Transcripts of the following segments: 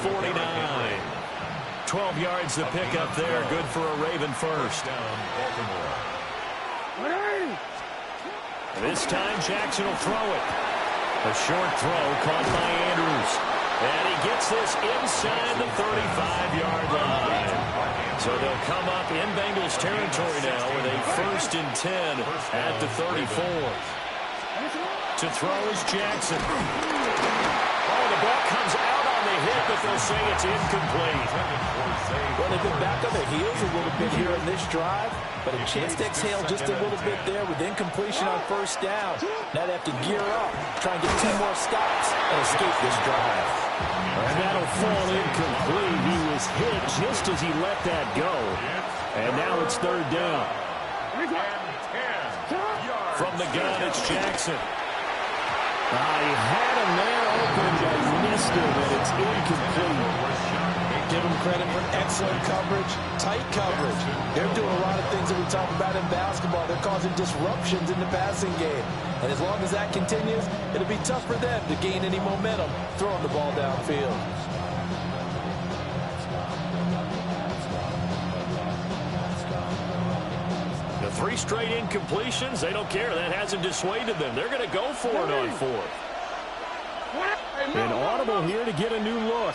49. 12 yards to pick up there. Good for a Raven first. This time Jackson will throw it. A short throw caught by Andrews. And he gets this inside the 35-yard line. So they'll come up in Bengals territory now with a 1st and 10 at the 34. To throw is Jackson. Oh, the ball comes out on the hit, but they'll say it's incomplete. Well, they've been back on their heels a little bit here in this drive, but a chance to exhale just a little bit there with incompletion on 1st down. Now they have to gear up, try and get 2 more stops, and escape this drive. And that'll fall incomplete. He was hit just as he let that go. And now it's 3rd down. From the gun, it's Jackson. He had a man open, but missed him, and it's incomplete. Give them credit for excellent coverage, tight coverage. They're doing a lot of things that we talk about in basketball. They're causing disruptions in the passing game. And as long as that continues, it'll be tough for them to gain any momentum throwing the ball downfield. The 3 straight incompletions, they don't care. That hasn't dissuaded them. They're going to go for it on 4th. An audible here to get a new look.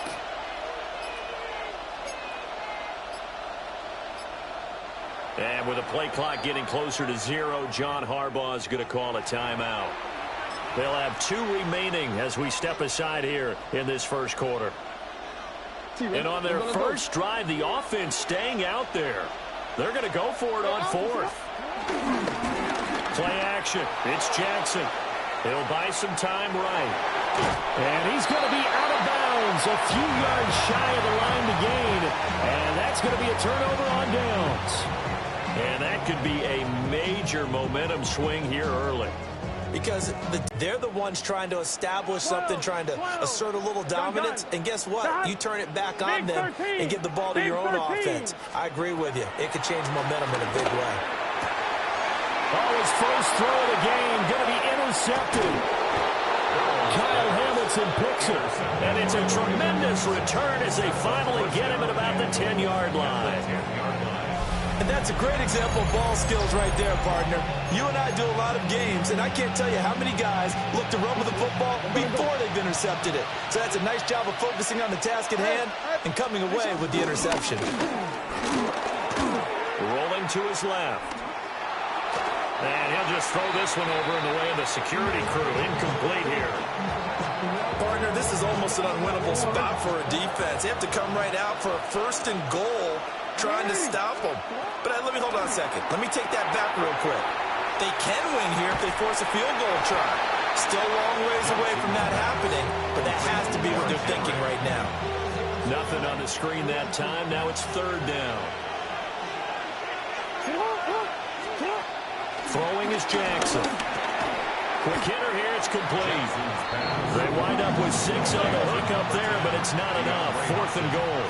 And with the play clock getting closer to 0, John Harbaugh is going to call a timeout. They'll have 2 remaining as we step aside here in this 1st quarter. And on their first drive, the offense staying out there. They're going to go for it on 4th. Play action. It's Jackson. He'll buy some time right. And he's going to be out of bounds, a few yards shy of the line to gain. And that's going to be a turnover on downs. And that could be a major momentum swing here early. Because they're the ones trying to establish something, trying to assert a little dominance. And guess what? You turn it back on them and give the ball to your own offense. I agree with you. It could change momentum in a big way. Oh, his first throw of the game going to be intercepted. Kyle Hamilton picks it. And it's a tremendous return as they finally get him at about the 10-yard line. And that's a great example of ball skills right there, partner. You and I do a lot of games, and I can't tell you how many guys look to run with the football before they've intercepted it. So that's a nice job of focusing on the task at hand and coming away with the interception. Rolling to his left. And he'll just throw this one over in the way of the security crew. Incomplete here. Partner, this is almost an unwinnable spot for a defense. They have to come right out for a 1st and goal, trying to stop them. But let me hold on a second. Let me take that back real quick. They can win here if they force a field goal try. Still a long ways away from that happening, but that has to be what they're thinking right now. Nothing on the screen that time. Now it's 3rd down. Throwing is Jackson. Quick hitter here. It's complete. They wind up with 6 on the hook up there, but it's not enough. 4th and goal.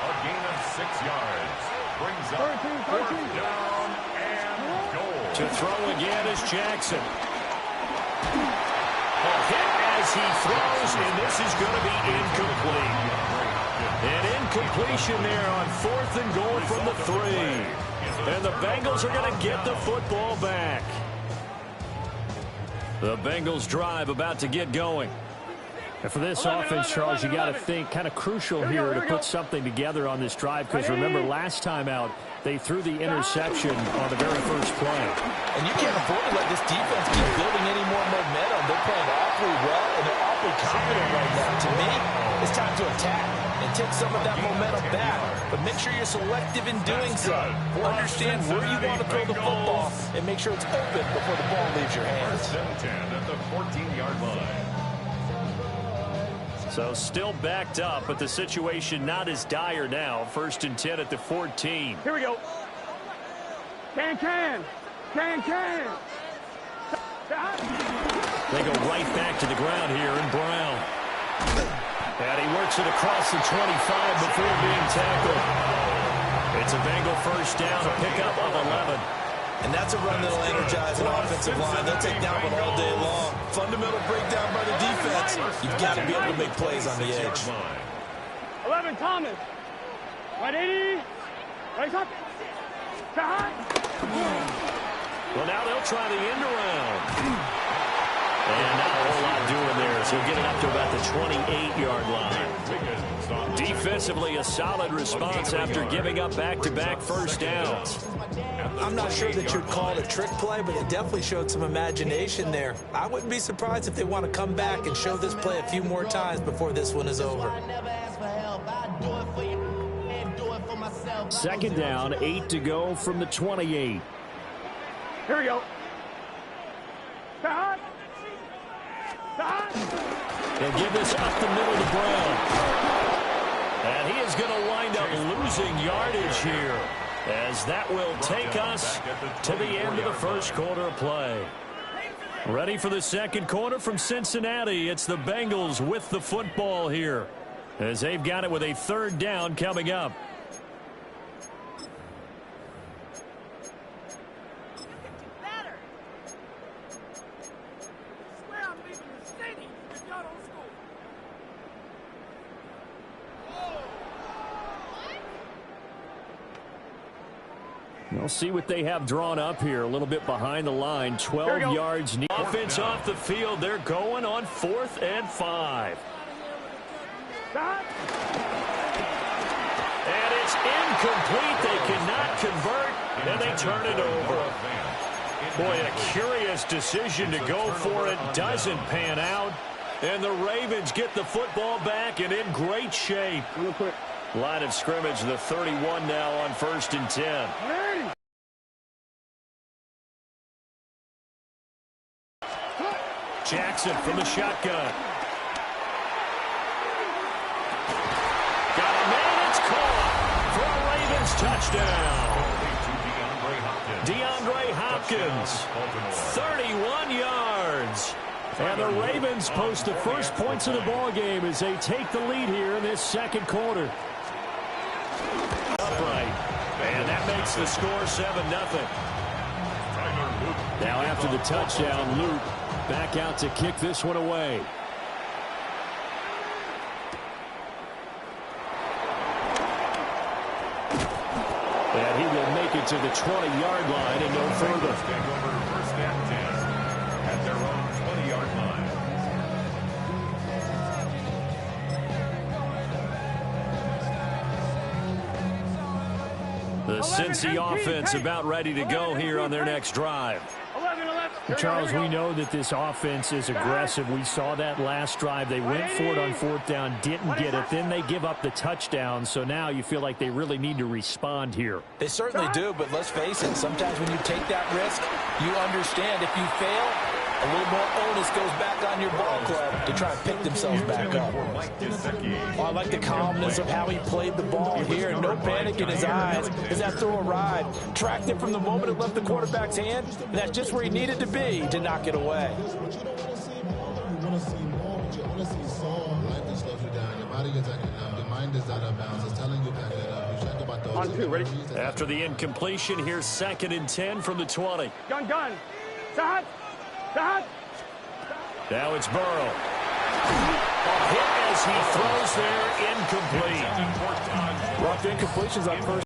A gain of 6 yards. Brings up 4th down and goal. To throw again is Jackson. A hit as he throws, and this is going to be incomplete. An incompletion there on 4th and goal from the 3. And the Bengals are going to get the football back. The Bengals drive about to get going. And for this offense, Charles, you got to think kind of crucial here to put something together on this drive, because remember last time out they threw the interception on the very first play. And you can't afford to let this defense keep building any more momentum. They're playing awfully well, and they're awfully confident right now. To me, it's time to attack and take some of that momentum back. But make sure you're selective in doing so. Understand where you want to throw the football and make sure it's open before the ball leaves your hands. 1st and 10 at the 14-yard line. So still backed up, but the situation not as dire now. 1st and 10 at the 14. Here we go. Can. They go right back to the ground here in Brown. And he works it across the 25 before being tackled. It's a Bengal 1st down, a pickup of 11. And that's a run that'll energize an offensive line. They'll take that one all day long. Fundamental breakdown by the defense. defense. You've got to be able to make plays on the edge. 11, Thomas. Right 80. Right up. Well, now they'll try the end around. And not a whole lot doing there, so he'll get it up to about the 28-yard line. Defensively, a solid response after giving up back-to-back first downs. I'm not sure that you'd call it a trick play, but they definitely showed some imagination there. I wouldn't be surprised if they want to come back and show this play a few more times before this one is over. Second down, 8 to go from the 28. Here we go. They'll give this up the middle to Brown. And he is going to wind up losing yardage here, as that will take us to the end of the first quarter of play. Ready for the second quarter from Cincinnati. It's the Bengals with the football here, as they've got it with a third down coming up. We'll see what they have drawn up here. A little bit behind the line. 12 yards. Offense off the field. They're going on 4th and 5. And it's incomplete. They cannot convert, and they turn it over. Boy, a curious decision to go for it. Doesn't pan out. And the Ravens get the football back and in great shape. Line of scrimmage, the 31 now on 1st and 10. Jackson from the shotgun. Got a man, it's caught for a Ravens touchdown. DeAndre Hopkins, 31 yards. And the Ravens post the first points of the ball game as they take the lead here in this second quarter. Upright. And that makes the score 7-0. Now after the touchdown, Luke back out to kick this one away. And he will make it to the 20-yard line and no further. First and 10 at their own 20-yard line. The Cincy offense about ready to go here on their next drive. Charles, we know that this offense is aggressive. We saw that last drive. They went for it on 4th down, didn't get it. Then they give up the touchdown. So now you feel like they really need to respond here. They certainly do, but let's face it, sometimes when you take that risk, you understand if you fail, a little more onus goes back on your ball club to try and pick themselves back up. Oh, I like the calmness of how he played the ball here. No panic in his eyes as that throw arrived. Tracked it from the moment it left the quarterback's hand, and that's just where he needed to be to knock it away. On 2, ready? After the incompletion, here's 2nd and 10 from the 20. Gun. Sahad. Now it's Burrow. A hit as he throws there, incomplete. Rough incompletions on first.